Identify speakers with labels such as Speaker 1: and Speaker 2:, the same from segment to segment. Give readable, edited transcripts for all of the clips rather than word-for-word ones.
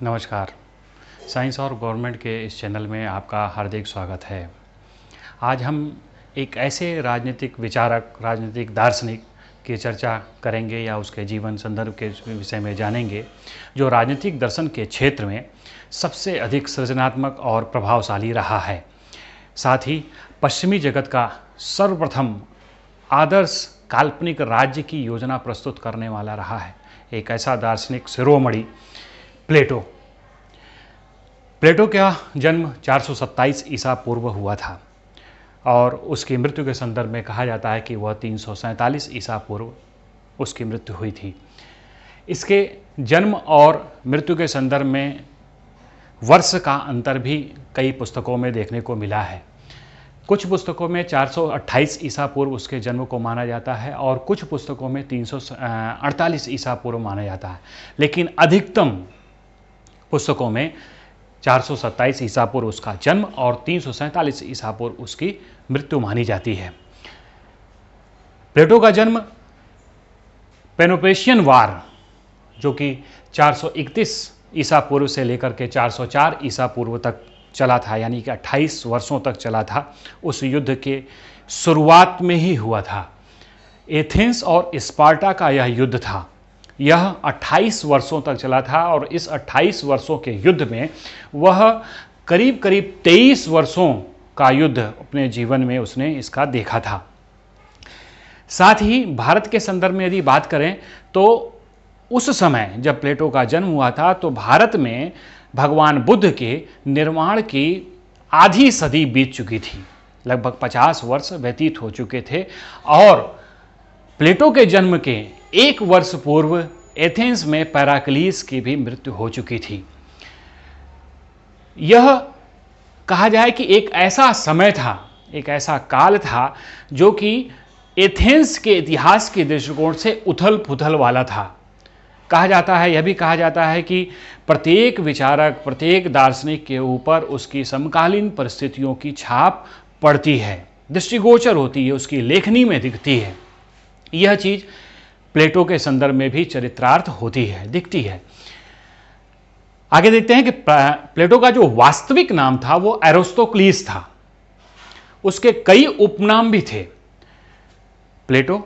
Speaker 1: नमस्कार। साइंस और गवर्नमेंट के इस चैनल में आपका हार्दिक स्वागत है। आज हम एक ऐसे राजनीतिक विचारक, राजनीतिक दार्शनिक की चर्चा करेंगे या उसके जीवन संदर्भ के विषय में जानेंगे, जो राजनीतिक दर्शन के क्षेत्र में सबसे अधिक सृजनात्मक और प्रभावशाली रहा है। साथ ही पश्चिमी जगत का सर्वप्रथम आदर्श काल्पनिक राज्य की योजना प्रस्तुत करने वाला रहा है। एक ऐसा दार्शनिक शिरोमणि प्लेटो। प्लेटो का जन्म 427 ईसा पूर्व हुआ था और उसकी मृत्यु के संदर्भ में कहा जाता है कि वह 347 ईसा पूर्व उसकी मृत्यु हुई थी। इसके जन्म और मृत्यु के संदर्भ में वर्ष का अंतर भी कई पुस्तकों में देखने को मिला है। कुछ पुस्तकों में 428 ईसा पूर्व उसके जन्म को माना जाता है और कुछ पुस्तकों में 348 ईसा पूर्व माना जाता है, लेकिन अधिकतम पुस्तकों में 427 ईसा पूर्व उसका जन्म और 347 ईसा पूर्व उसकी मृत्यु मानी जाती है। प्लेटो का जन्म पेलोपोनेशियन वार, जो कि 431 ईसा पूर्व से लेकर के 404 ईसा पूर्व तक चला था, यानी कि 28 वर्षों तक चला था, उस युद्ध के शुरुआत में ही हुआ था। एथेंस और स्पार्टा का यह युद्ध था। यह 28 वर्षों तक चला था और इस 28 वर्षों के युद्ध में वह करीब करीब 23 वर्षों का युद्ध अपने जीवन में उसने इसका देखा था। साथ ही भारत के संदर्भ में यदि बात करें तो उस समय जब प्लेटो का जन्म हुआ था तो भारत में भगवान बुद्ध के निर्माण की आधी सदी बीत चुकी थी। लगभग 50 वर्ष व्यतीत हो चुके थे और प्लेटो के जन्म के एक वर्ष पूर्व एथेंस में पेराक्लीस की भी मृत्यु हो चुकी थी। यह कहा जाए कि एक ऐसा समय था, एक ऐसा काल था जो कि एथेंस के इतिहास के दृष्टिकोण से उथल पुथल वाला था। कहा जाता है, यह भी कहा जाता है कि प्रत्येक विचारक, प्रत्येक दार्शनिक के ऊपर उसकी समकालीन परिस्थितियों की छाप पड़ती है, दृष्टिगोचर होती है, उसकी लेखनी में दिखती है। यह चीज प्लेटो के संदर्भ में भी चरित्रार्थ होती है, दिखती है। आगे देखते हैं कि प्लेटो का जो वास्तविक नाम था वो एरिस्टोक्लीस था। उसके कई उपनाम भी थे। प्लेटो,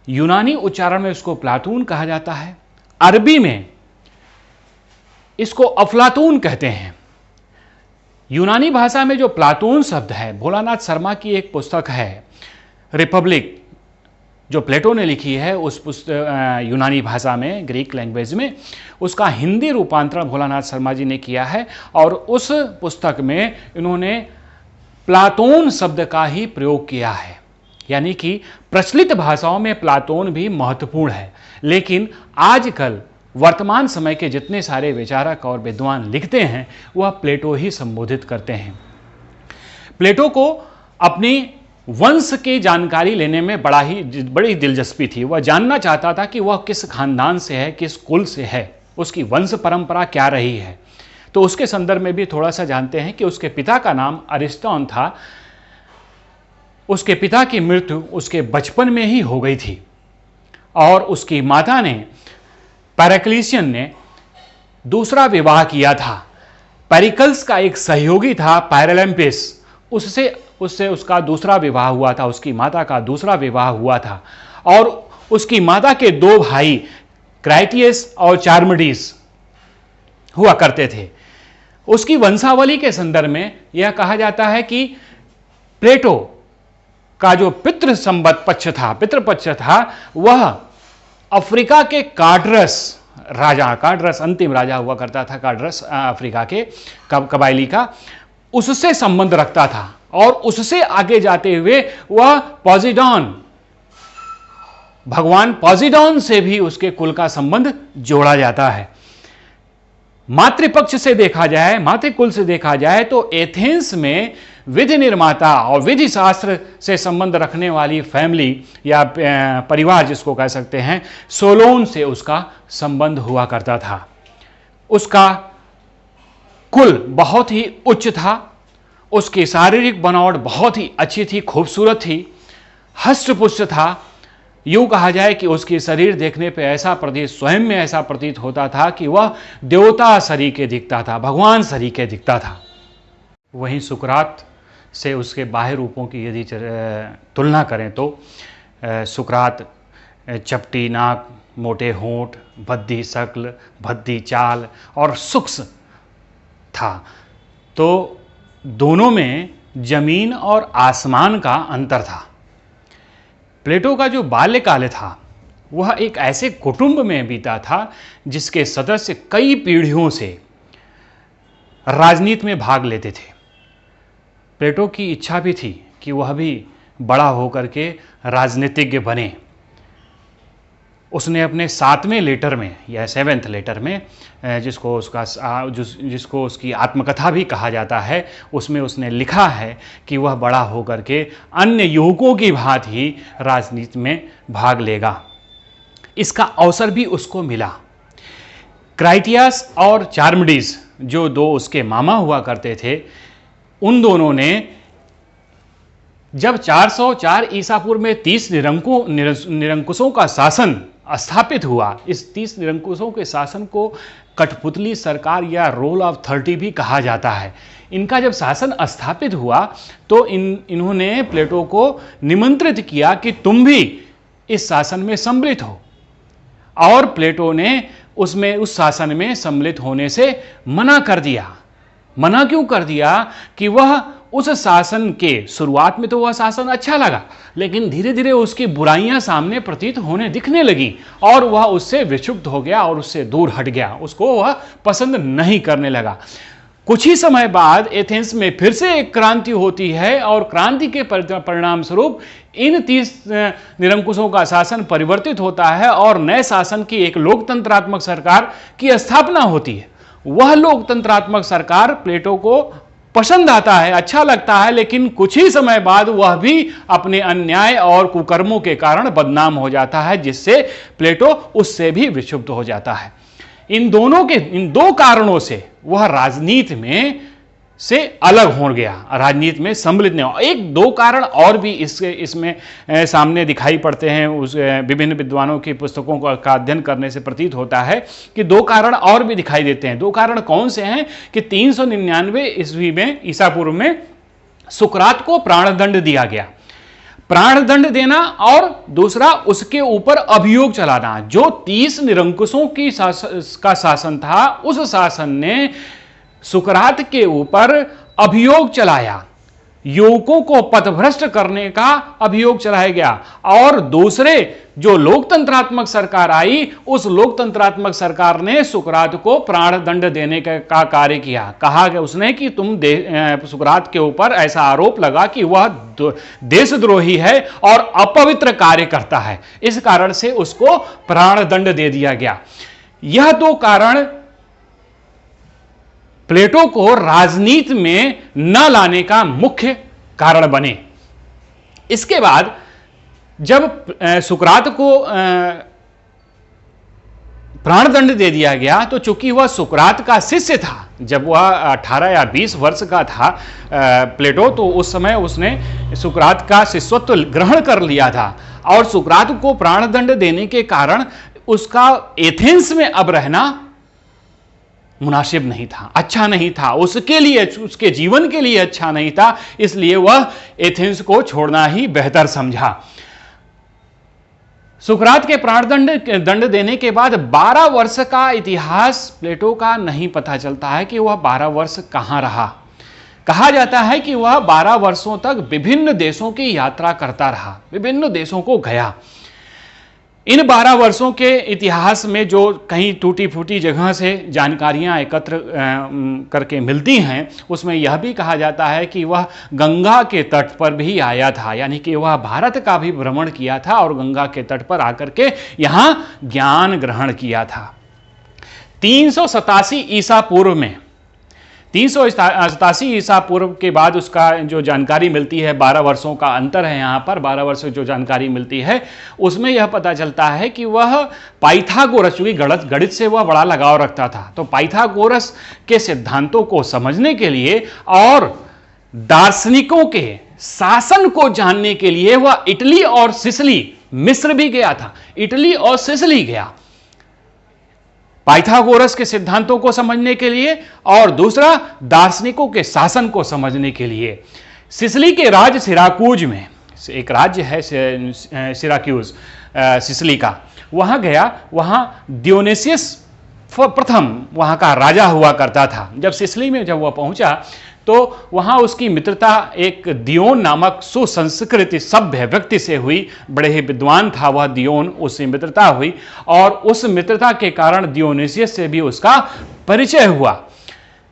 Speaker 1: यूनानी उच्चारण में उसको प्लाटून कहा जाता है, अरबी में इसको अफलातून कहते हैं। यूनानी भाषा में जो प्लाटून शब्द है, भोलानाथ शर्मा की एक पुस्तक है रिपब्लिक, जो प्लेटो ने लिखी है, उस यूनानी भाषा में, ग्रीक लैंग्वेज में, उसका हिंदी रूपांतरण भोलानाथ शर्मा जी ने किया है और उस पुस्तक में इन्होंने प्लाटोन शब्द का ही प्रयोग किया है। यानी कि प्रचलित भाषाओं में प्लाटोन भी महत्वपूर्ण है, लेकिन आजकल वर्तमान समय के जितने सारे विचारक और विद्वान लिखते हैं वह प्लेटो ही संबोधित करते हैं। प्लेटो को अपनी वंश की जानकारी लेने में बड़ी दिलचस्पी थी। वह जानना चाहता था कि वह किस खानदान से है, किस कुल से है, उसकी वंश परंपरा क्या रही है। तो उसके संदर्भ में भी थोड़ा सा जानते हैं कि उसके पिता का नाम अरिस्टोन था। उसके पिता की मृत्यु उसके बचपन में ही हो गई थी और उसकी माता ने, पेराक्लीसियन ने, दूसरा विवाह किया था। पेरिकल्स का एक सहयोगी था पैरालैम्पिस, उससे उसका दूसरा विवाह हुआ था, उसकी माता का दूसरा विवाह हुआ था और उसकी माता के दो भाई क्राइटियस और चार्मिडीस हुआ करते थे। उसकी वंशावली के संदर्भ में यह कहा जाता है कि प्लेटो का जो पितृपक्ष था वह अफ्रीका के कार्डरस राजा, कार्डरस अंतिम राजा हुआ करता था, कार्डरस अफ्रीका के कबायली का, उससे संबंध रखता था और उससे आगे जाते हुए वह पॉजिडॉन, भगवान पॉजिडॉन से भी उसके कुल का संबंध जोड़ा जाता है। मातृपक्ष से देखा जाए, मातृकुल से देखा जाए तो एथेंस में विधि निर्माता और विधि शास्त्र से संबंध रखने वाली फैमिली या परिवार जिसको कह सकते हैं, सोलोन से उसका संबंध हुआ करता था। उसका कुल बहुत ही उच्च था, उसकी शारीरिक बनावट बहुत ही अच्छी थी, खूबसूरत थी, हष्ट पुष्ट था, यूं कहा जाए कि उसकी शरीर देखने पे ऐसा प्रतीत, स्वयं में ऐसा प्रतीत होता था कि वह देवता सरीके दिखता था, भगवान सरीके दिखता था। वहीं सुकरात से उसके बाह्य रूपों की यदि तुलना करें तो सुकरात चपटी नाक, मोटे होंठ, भद्दी शक्ल, भद्दी चाल और सूक्ष्म था। तो दोनों में जमीन और आसमान का अंतर था। प्लेटो का जो बाल्यकाल था वह एक ऐसे कुटुंब में बीता था जिसके सदस्य कई पीढ़ियों से राजनीति में भाग लेते थे। प्लेटो की इच्छा भी थी कि वह भी बड़ा होकर के राजनीतिज्ञ बने। उसने अपने 7वें लेटर में या 7th लेटर में, जिसको उसकी आत्मकथा भी कहा जाता है, उसमें उसने लिखा है कि वह बड़ा होकर के अन्य युवकों की भांति ही राजनीति में भाग लेगा। इसका अवसर भी उसको मिला। क्राइटियास और चार्मिडीस, जो दो उसके मामा हुआ करते थे, उन दोनों ने जब 404 ईसा पूर्व में 30 निरंकुशों का शासन स्थापित हुआ, इस 30 निरंकुशों के शासन को कठपुतली सरकार या रोल ऑफ 30 भी कहा जाता है। इनका जब शासन स्थापित हुआ तो इन्होंने प्लेटो को निमंत्रित किया कि तुम भी इस शासन में सम्मिलित हो, और प्लेटो ने उस शासन में सम्मिलित होने से मना कर दिया। मना क्यों कर दिया? कि वह उस शासन के शुरुआत में तो वह शासन अच्छा लगा, लेकिन धीरे धीरे उसकी बुराइयां सामने प्रतीत होने दिखने लगी और वह उससे विक्षुब्ध हो गया और उससे दूर हट गया। उसको वह पसंद नहीं करने लगा। कुछ ही समय बाद एथेंस में फिर से एक क्रांति होती है और क्रांति के परिणाम स्वरूप इन 30 निरंकुशों का शासन परिवर्तित होता है और नए शासन की एक लोकतंत्रात्मक सरकार की स्थापना होती है। वह लोकतंत्रात्मक सरकार प्लेटो को पसंद आता है, अच्छा लगता है, लेकिन कुछ ही समय बाद वह भी अपने अन्याय और कुकर्मों के कारण बदनाम हो जाता है, जिससे प्लेटो उससे भी विक्षुब्ध हो जाता है। इन दो कारणों से वह राजनीति में से अलग हो गया, राजनीति में सम्मिलित नहीं हो। एक दो कारण और भी इसमें सामने दिखाई पड़ते हैं। उस विभिन्न विद्वानों की पुस्तकों का अध्ययन करने से प्रतीत होता है कि दो कारण और भी दिखाई देते हैं। दो कारण कौन से हैं? कि 399 ईस्वी में, ईसा पूर्व में, सुकरात को प्राणदंड दिया गया। प्राणदंड देना और दूसरा उसके ऊपर अभियोग चलाना। जो 30 निरंकुशों का शासन था, उस शासन ने सुकरात के ऊपर अभियोग चलाया, युवकों को पथभ्रष्ट करने का अभियोग चलाया गया। और दूसरे जो लोकतंत्रात्मक सरकार आई, उस लोकतंत्रात्मक सरकार ने सुकरात को प्राणदंड देने का कार्य किया। कहा कि उसने कि तुम सुकरात के ऊपर ऐसा आरोप लगा कि वह देशद्रोही है और अपवित्र कार्य करता है, इस कारण से उसको प्राणदंड दे दिया गया। यह दो कारण प्लेटो को राजनीति में न लाने का मुख्य कारण बने। इसके बाद जब सुकरात को प्राणदंड दे दिया गया, तो चूंकि वह सुकरात का शिष्य था, जब वह 18 या 20 वर्ष का था प्लेटो, तो उस समय उसने सुकरात का शिष्यत्व ग्रहण कर लिया था। और सुकरात को प्राणदंड देने के कारण उसका एथेंस में अब रहना मुनासिब नहीं था, अच्छा नहीं था, उसके लिए, उसके जीवन के लिए अच्छा नहीं था। इसलिए वह एथेंस को छोड़ना ही बेहतर समझा। सुकरात के प्राणदंड देने के बाद 12 वर्ष का इतिहास प्लेटो का नहीं पता चलता है कि वह 12 वर्ष कहां रहा। कहा जाता है कि वह 12 वर्षों तक विभिन्न देशों की यात्रा करता रहा, विभिन्न देशों को गया। इन 12 वर्षों के इतिहास में जो कहीं टूटी फूटी जगह से जानकारियां एकत्र करके मिलती हैं, उसमें यह भी कहा जाता है कि वह गंगा के तट पर भी आया था, यानी कि वह भारत का भी भ्रमण किया था और गंगा के तट पर आकर के यहाँ ज्ञान ग्रहण किया था। 387 ईसा पूर्व में, 387 ईसा पूर्व के बाद उसका जो जानकारी मिलती है, 12 वर्षों का अंतर है यहाँ पर, 12 वर्ष जो जानकारी मिलती है उसमें यह पता चलता है कि वह पाइथागोरस, चूंकि गणित से वह बड़ा लगाव रखता था, तो पाइथागोरस के सिद्धांतों को समझने के लिए और दार्शनिकों के शासन को जानने के लिए वह इटली और सिसिली मिस्र भी गया था, इटली और सिसिली गया, पाइथागोरस के सिद्धांतों को समझने के लिए और दूसरा दार्शनिकों के शासन को समझने के लिए। सिसिली के राज्य सिराकूज में एक राज्य है सिराक्यूज सिसिली का, वहां गया। वहां दियोनेसियस प्रथम वहां का राजा हुआ करता था। जब सिसिली में जब वह पहुंचा तो वहां उसकी मित्रता एक दियोन नामक सुसंस्कृत सभ्य व्यक्ति से हुई। बड़े ही विद्वान था वह दियोन, उससे मित्रता हुई और उस मित्रता के कारण दियोनेसियस से भी उसका परिचय हुआ।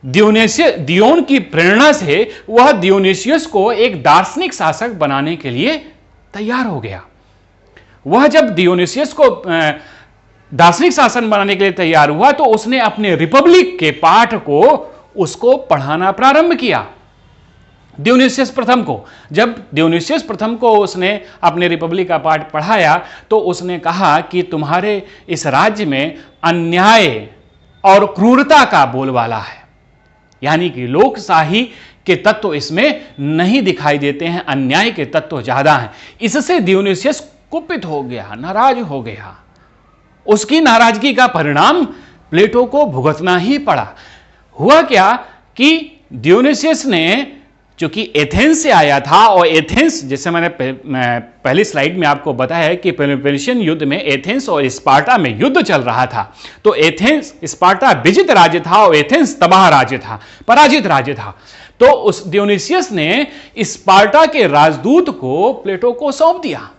Speaker 1: दियोन की प्रेरणा से वह दियोनेसियस को एक दार्शनिक शासक बनाने के लिए तैयार हो गया। वह जब दियोनेसियस को दार्शनिक शासन बनाने के लिए तैयार हुआ तो उसने अपने रिपब्लिक के पाठ को उसको पढ़ाना प्रारंभ किया। दियोनेसियस प्रथम को जब दियोनेसियस प्रथम को उसने अपने रिपब्लिक का पाठ पढ़ाया तो उसने कहा कि तुम्हारे इस राज्य में अन्याय और क्रूरता का बोलबाला है, यानी कि लोकशाही के तत्व इसमें नहीं दिखाई देते हैं, अन्याय के तत्व ज्यादा हैं। इससे दियोनेसियस कुपित हो गया, नाराज हो गया। उसकी नाराजगी का परिणाम प्लेटो को भुगतना ही पड़ा। हुआ क्या कि दियोनेसियस ने, चूंकि एथेंस से आया था और एथेंस, जैसे मैंने पहली स्लाइड में आपको बताया है कि पेलोपोनेशियन युद्ध में एथेंस और स्पार्टा में युद्ध चल रहा था। तो एथेंस, स्पार्टा विजित राज्य था और एथेंस तबाह राज्य था, पराजित राज्य था। तो उस दियोनेसियस ने स्पार्टा के राजदूत को प्लेटो को सौंप दिया,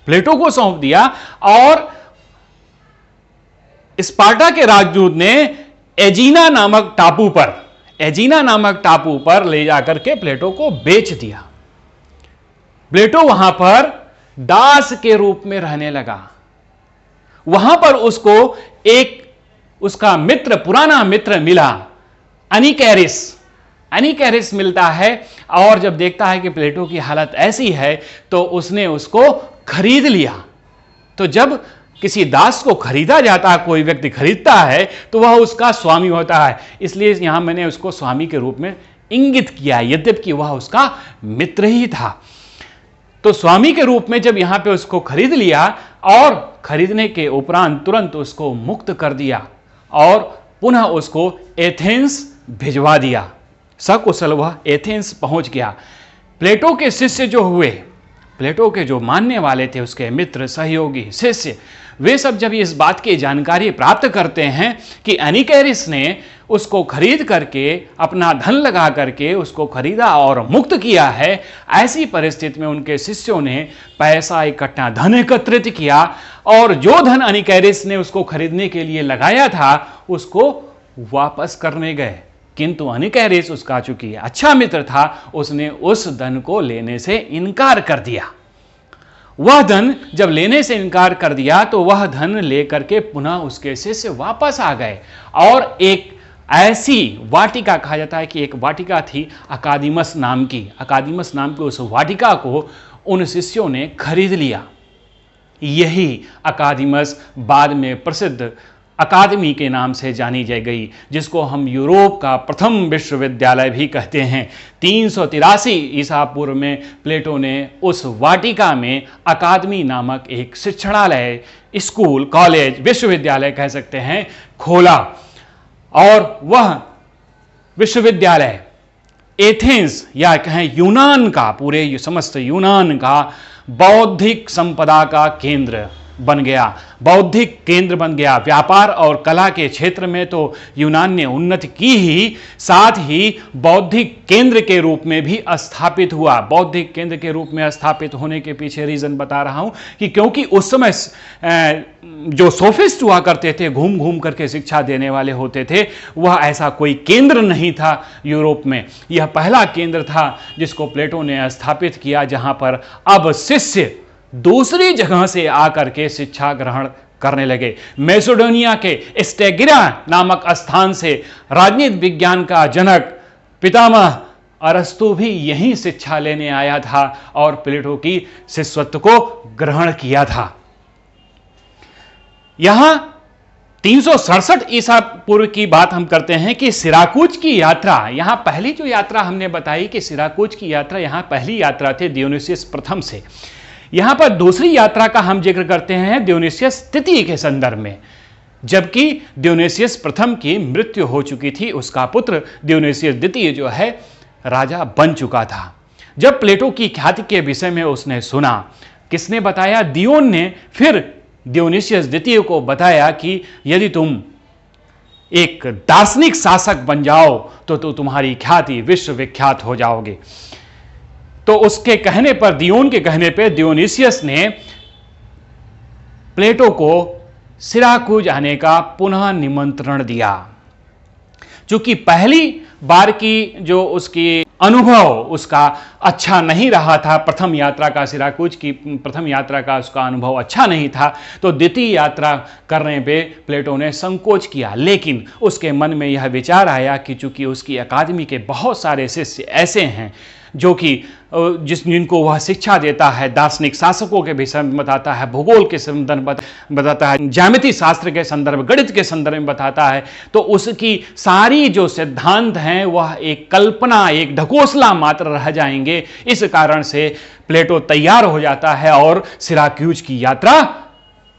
Speaker 1: प्लेटो को सौंप दिया और स्पार्टा के राजदूत ने एजीना नामक टापू पर ले जाकर के प्लेटो को बेच दिया। प्लेटो वहां पर दास के रूप में रहने लगा। वहां पर उसको एक उसका मित्र, पुराना मित्र मिला, अनिकैरिस मिलता है और जब देखता है कि प्लेटो की हालत ऐसी है तो उसने उसको खरीद लिया। तो जब किसी दास को खरीदा जाता है, कोई व्यक्ति खरीदता है तो वह उसका स्वामी होता है, इसलिए यहां मैंने उसको स्वामी के रूप में इंगित किया, यद्यपि वह उसका मित्र ही था। तो स्वामी के रूप में जब यहां पे उसको खरीद लिया और खरीदने के उपरांत तुरंत उसको मुक्त कर दिया और पुनः उसको एथेंस भिजवा दिया। सकुशल वह एथेंस पहुंच गया। प्लेटो के शिष्य जो हुए, प्लेटो के जो मानने वाले थे, उसके मित्र, सहयोगी, शिष्य, वे सब जब इस बात की जानकारी प्राप्त करते हैं कि अनिकैरिस ने उसको खरीद करके, अपना धन लगा करके उसको खरीदा और मुक्त किया है, ऐसी परिस्थिति में उनके शिष्यों ने पैसा इकट्ठा, धन एकत्रित किया और जो धन अनिकैरिस ने उसको खरीदने के लिए लगाया था उसको वापस करने गए। किंतु अनिकैरिस, उसका चूंकि अच्छा मित्र था, उसने उस धन को लेने से इनकार कर दिया। वह धन जब लेने से इनकार कर दिया तो वह धन लेकर के पुनः उसके शिष्य वापस आ गए और एक ऐसी वाटिका, कहा जाता है कि एक वाटिका थी अकादिमस नाम की उस वाटिका को उन शिष्यों ने खरीद लिया। यही अकादिमस बाद में प्रसिद्ध अकादमी के नाम से जानी गई, जिसको हम यूरोप का प्रथम विश्वविद्यालय भी कहते हैं। 383 ईसा पूर्व में प्लेटो ने उस वाटिका में अकादमी नामक एक शिक्षणालय, स्कूल, कॉलेज, विश्वविद्यालय कह सकते हैं, खोला और वह विश्वविद्यालय एथेंस या कहें यूनान का, पूरे समस्त यूनान का बौद्धिक संपदा का केंद्र बन गया, बौद्धिक केंद्र बन गया। व्यापार और कला के क्षेत्र में तो यूनान ने उन्नति की ही, साथ ही बौद्धिक केंद्र के रूप में भी स्थापित हुआ। बौद्धिक केंद्र के रूप में स्थापित होने के पीछे रीजन बता रहा हूं कि क्योंकि उस समय जो सोफिस्ट हुआ करते थे, घूम घूम करके शिक्षा देने वाले होते थे, वह ऐसा कोई केंद्र नहीं था यूरोप में। यह पहला केंद्र था जिसको प्लेटो ने स्थापित किया, जहां पर अब शिष्य दूसरी जगह से आकर के शिक्षा ग्रहण करने लगे। मैसेडोनिया के स्टेगिरा नामक स्थान से राजनीति विज्ञान का जनक पितामह अरस्तु भी यहीं शिक्षा लेने आया था और प्लेटो की शिष्यत्व को ग्रहण किया था। यहां 367 ईसा पूर्व की बात हम करते हैं कि सिराकूज की यात्रा, यहां पहली जो यात्रा हमने बताई कि सिराकूज की यात्रा, यहां पहली यात्रा थी दियोनेसियस प्रथम से। यहां पर दूसरी यात्रा का हम जिक्र करते हैं दियोनिसियस तृतीय के संदर्भ में, जबकि दियोनिसियस प्रथम की मृत्यु हो चुकी थी, उसका पुत्र दियोनिसियस द्वितीय जो है राजा बन चुका था। जब प्लेटो की ख्याति के विषय में उसने सुना, किसने बताया? दियोन ने फिर दियोनिसियस द्वितीय को बताया कि यदि तुम एक दार्शनिक शासक बन जाओ तो तुम्हारी ख्याति विश्वविख्यात हो जाओगे। तो उसके कहने पर, दियोन के कहने पर दियोनिसियस ने प्लेटो को सिराकूज आने का पुनः निमंत्रण दिया। चूंकि पहली बार की जो उसकी अनुभव उसका अच्छा नहीं रहा था, प्रथम यात्रा का, सिराकूज की प्रथम यात्रा का उसका अनुभव अच्छा नहीं था, तो द्वितीय यात्रा करने पे प्लेटो ने संकोच किया। लेकिन उसके मन में यह विचार आया कि चूंकि उसकी अकादमी के बहुत सारे शिष्य ऐसे हैं जो कि जिनको वह शिक्षा देता है, दार्शनिक शासकों के विषय में बताता है, भूगोल के संदर्भ बताता है, ज्यामिति शास्त्र के संदर्भ, गणित के संदर्भ में बताता है, तो उसकी सारी जो सिद्धांत हैं वह एक कल्पना, एक ढकोसला मात्र रह जाएंगे। इस कारण से प्लेटो तैयार हो जाता है और सिराक्यूज की यात्रा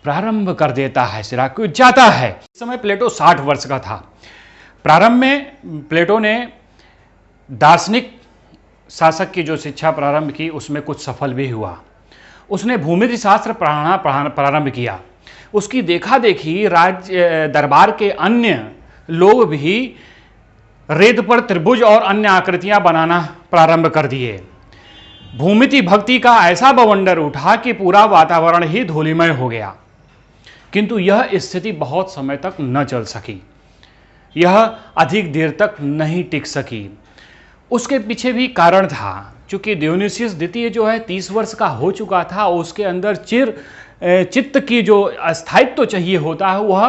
Speaker 1: प्रारंभ कर देता है, सिराक्यूज जाता है। इस समय प्लेटो 60 वर्ष का था। प्रारंभ में प्लेटो ने दार्शनिक शासक की जो शिक्षा प्रारंभ की उसमें कुछ सफल भी हुआ। उसने भूमिति शास्त्र पढ़ाना प्रारंभ किया। उसकी देखा देखी राज्य दरबार के अन्य लोग भी रेत पर त्रिभुज और अन्य आकृतियां बनाना प्रारंभ कर दिए। भूमिति भक्ति का ऐसा बवंडर उठा कि पूरा वातावरण ही धूलिमय हो गया। किंतु यह स्थिति बहुत समय तक न चल सकी, यह अधिक देर तक नहीं टिक सकी। उसके पीछे भी कारण था। चूंकि दियोनिसियस द्वितीय जो है 30 वर्ष का हो चुका था, उसके अंदर चित्त की जो अस्थायित्व चाहिए होता है वह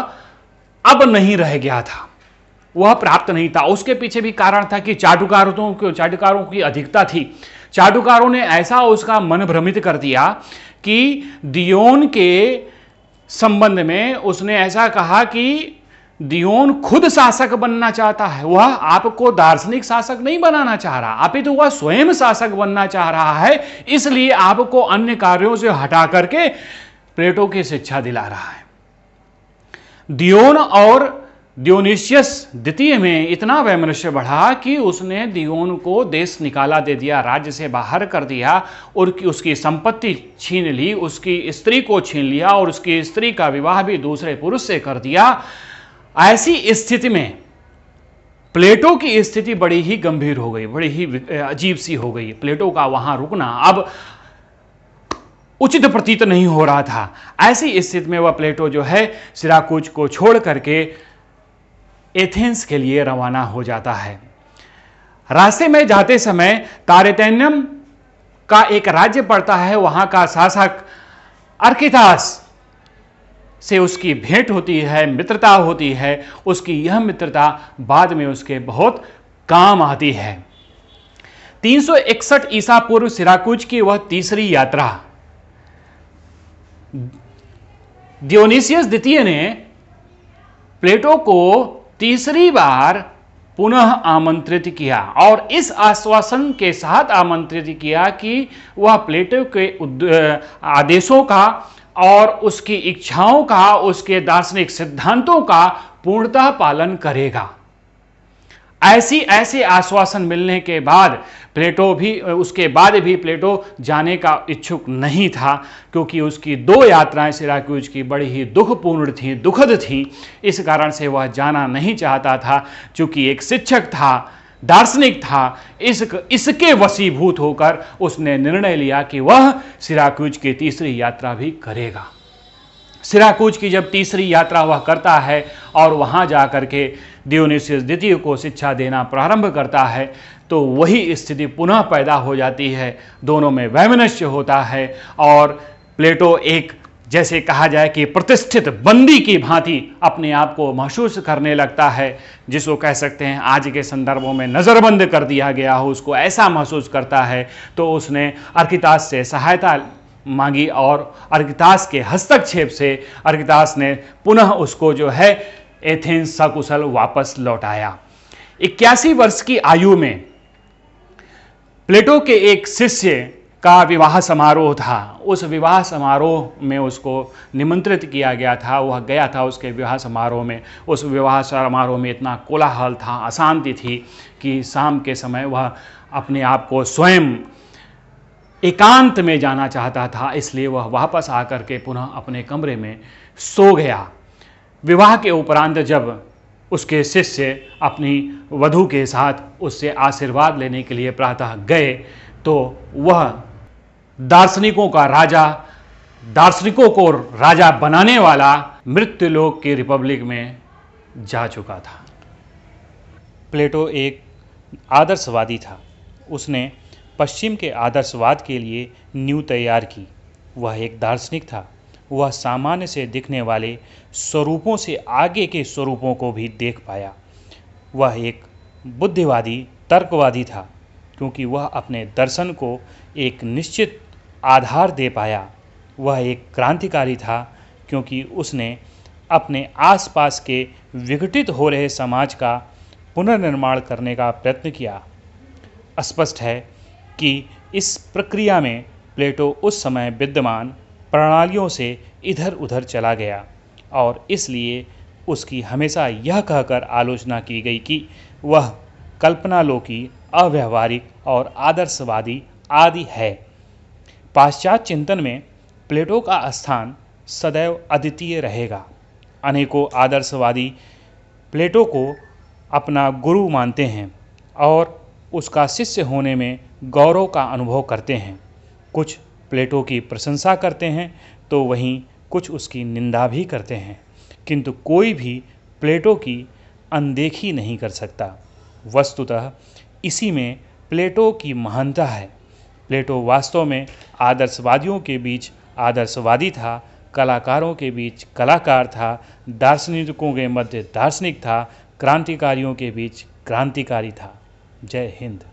Speaker 1: अब नहीं रह गया था, वह प्राप्त नहीं था। उसके पीछे भी कारण था कि चाटुकारों की अधिकता थी। चाटुकारों ने ऐसा उसका मन भ्रमित कर दिया कि दियोन के संबंध में उसने ऐसा कहा कि दियोन खुद शासक बनना चाहता है, वह आपको दार्शनिक शासक नहीं बनाना चाह रहा, अपितु वह स्वयं शासक बनना चाह रहा है। इसलिए आपको अन्य कार्यों से हटा करके प्लेटो की शिक्षा दिला रहा है। दियोन और दियोनिसियस द्वितीय में इतना वैमनस्य बढ़ा कि उसने दियोन को देश निकाला दे दिया, राज्य से बाहर कर दिया और उसकी संपत्ति छीन ली, उसकी स्त्री को छीन लिया और उसकी स्त्री का विवाह भी दूसरे पुरुष से कर दिया। ऐसी स्थिति में प्लेटो की स्थिति बड़ी ही गंभीर हो गई, बड़ी ही अजीब सी हो गई। प्लेटो का वहां रुकना अब उचित प्रतीत नहीं हो रहा था। ऐसी स्थिति में वह प्लेटो जो है सिराकूज को छोड़ करके एथेंस के लिए रवाना हो जाता है। रास्ते में जाते समय तारेतेनियम का एक राज्य पड़ता है, वहां का शासक अर्कितास से उसकी भेंट होती है, मित्रता होती है। उसकी यह मित्रता बाद में उसके बहुत काम आती है। 361 ईसा पूर्व सिराकूज की वह तीसरी यात्रा दियोनिसियस द्वितीय ने प्लेटो को तीसरी बार पुनः आमंत्रित किया और इस आश्वासन के साथ आमंत्रित किया कि वह प्लेटो के आदेशों का और उसकी इच्छाओं का, उसके दार्शनिक सिद्धांतों का पूर्णतः पालन करेगा। ऐसे आश्वासन मिलने के बाद प्लेटो भी, उसके बाद भी प्लेटो जाने का इच्छुक नहीं था, क्योंकि उसकी 2 यात्राएं सिराक्यूज की बड़ी ही दुखपूर्ण थी, दुखद थी। इस कारण से वह जाना नहीं चाहता था। चूंकि एक शिक्षक था, दार्शनिक था, इसके वशीभूत होकर उसने निर्णय लिया कि वह सिराक्यूज की तीसरी यात्रा भी करेगा। सिराकूज की जब तीसरी यात्रा वह करता है और वहां जाकर के दियोनिसियस द्वितीय को शिक्षा देना प्रारंभ करता है, तो वही स्थिति पुनः पैदा हो जाती है। दोनों में वैमनस्य होता है और प्लेटो एक, जैसे कहा जाए कि प्रतिष्ठित बंदी की भांति अपने आप को महसूस करने लगता है, जिसको कह सकते हैं आज के संदर्भों में नज़रबंद कर दिया गया हो, उसको ऐसा महसूस करता है। तो उसने अर्कितास से सहायता मांगी और अर्कितास के हस्तक्षेप से अर्कितास ने पुनः उसको जो है एथेंस सकुशल वापस लौटाया। 81 वर्ष की आयु में प्लेटो के एक शिष्य का विवाह समारोह था। उस विवाह समारोह में उसको निमंत्रित किया गया था, वह गया था उसके विवाह समारोह में। उस विवाह समारोह में इतना कोलाहल था, अशांति थी कि शाम के समय वह अपने आप को स्वयं एकांत में जाना चाहता था, इसलिए वह वापस आकर के पुनः अपने कमरे में सो गया। विवाह के उपरांत जब उसके शिष्य अपनी वधू के साथ उससे आशीर्वाद लेने के लिए प्रातः गए तो वह दार्शनिकों को राजा बनाने वाला मृत्युलोक की रिपब्लिक में जा चुका था। प्लेटो एक आदर्शवादी था। उसने पश्चिम के आदर्शवाद के लिए नींव तैयार की। वह एक दार्शनिक था। वह सामान्य से दिखने वाले स्वरूपों से आगे के स्वरूपों को भी देख पाया। वह एक बुद्धिवादी, तर्कवादी था, क्योंकि वह अपने दर्शन को एक निश्चित आधार दे पाया। वह एक क्रांतिकारी था, क्योंकि उसने अपने आसपास के विघटित हो रहे समाज का पुनर्निर्माण करने का प्रयत्न किया। स्पष्ट है कि इस प्रक्रिया में प्लेटो उस समय विद्यमान प्रणालियों से इधर उधर चला गया और इसलिए उसकी हमेशा यह कहकर आलोचना की गई कि वह कल्पनालोकी, अव्यावहारिक और आदर्शवादी आदि है। पाश्चात्य चिंतन में प्लेटो का स्थान सदैव अद्वितीय रहेगा। अनेकों आदर्शवादी प्लेटो को अपना गुरु मानते हैं और उसका शिष्य होने में गौरव का अनुभव करते हैं। कुछ प्लेटो की प्रशंसा करते हैं तो वहीं कुछ उसकी निंदा भी करते हैं, किंतु कोई भी प्लेटो की अनदेखी नहीं कर सकता। वस्तुतः इसी में प्लेटो की महानता है। प्लेटो वास्तव में आदर्शवादियों के बीच आदर्शवादी था, कलाकारों के बीच कलाकार था, दार्शनिकों के मध्य दार्शनिक था, क्रांतिकारियों के बीच क्रांतिकारी था। जय हिंद।